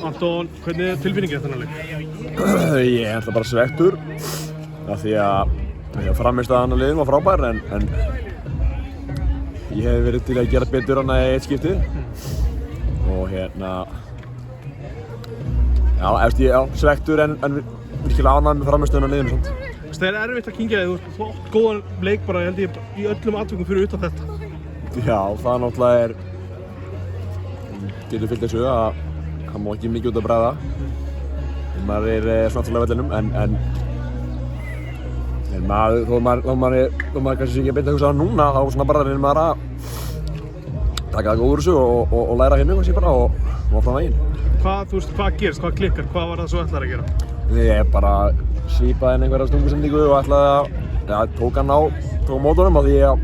Anton, hvernig er tilfinningin eftir þennan leik? Ég er bara svekktur af því að frammistaðan á liðum var frábær en ég hef verið til að gera betur hana í eitt skipti og svekktur en virkilega ánægður með frammistaðan á liðum samt. Það er erfitt að kyngja þig, þú átt góðan leik bara held ég í öllum atvikum fyrir utan þetta. Já, það náttúrulega getur fyllt þessu að hann má ekki mikið út að bregða. Maður er svona afturlega vellinum en þó maður kannski ekki að beint að hugsa það núna þá svona bara reynir maður að taka það góð úr þessu og læra hinnu kannski bara og áfram veginn. Hvað gerist, hvað klikkar, hvað var það svo ætlaðir að gera? Ég bara svipaði inn einhverja stungusendingu og ætlaði að tók mótunum af því að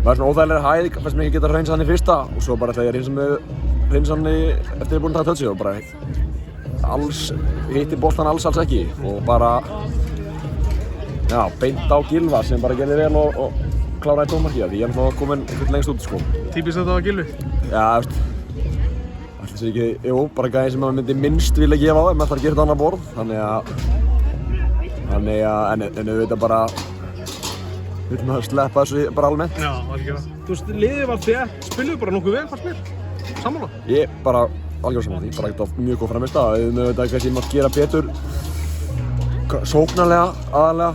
það er svona óþægilega hæð, fannst mér ekki geta hreinsað hann í fyrsta og svo bara ætlaði ég að hreinsa hann eftir að ég búinn að taka touchið og bara hitti boltan alls ekki og bara beint á Gylfa sem bara gerði vel og kláraði tónmarkið af því ég er náttúrulega komin eitthvað lengst út sko. Típist þetta var Gylfi? Já, ætli sé ekki, bara gæði sem maður myndi minnst vilja gefa á ef maður þarf að gera þetta annað borð en auðvitað bara vil maður sleppa þessu bara almennt. Já, algjörlega. Þú veist, liðið var þér, spiluðu bara nokkuð vel fannst mér, sammála? Ég bara algjörlega sammála því, bara ekkert mjög góð framist að við auðvitað kannski mátt gera betur sóknarlega aðalega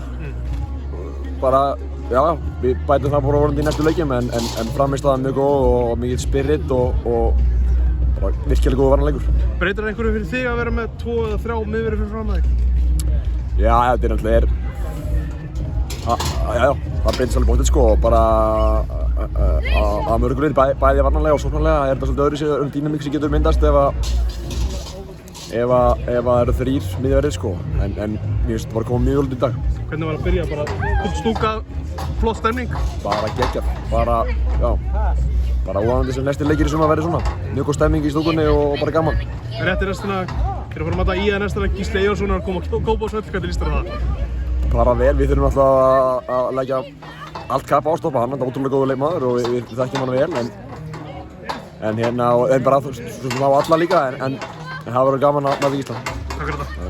bara, já, við bætum það bara vorandi í næstu leikjum en framist aðeins mjög góð og mikið spirit og bara virkilega góð varnarleikur. Breytir það einhverju fyrir þig að vera með 2 eða 3 miðverði fyrir fram að þig? Já, þetta er náttúrulega það breytist alveg bóttið sko og bara að mörgu leyti bæði varnarlega og sóknarlega er þetta svolítið öðruvísi dýnamík sem getur myndast ef það eru 3 miðverðir sko en mér finnst þetta bara koma mjög vel út í dag. Hvernig var að byrja? Bara stúka, flott stemning? Bara geggjað, bara óvanandi sem næsti leikir sem að verði svona mjög góð stemning í stúkunni og bara gaman. Rétt í restina, að fara að mæta í það næsta Gísli Eyjólfsson að koma á Kópavogsvöll, hvernig líst þér á það? Bara vel, við þurfum alltaf að leggja allt kapp á að stoppa hann, hann er ótrúlega góður leikmaður og við þekkjum hann vel en bara á alla líka en það verður gaman að ná því Ísland. Takk fyrir þetta.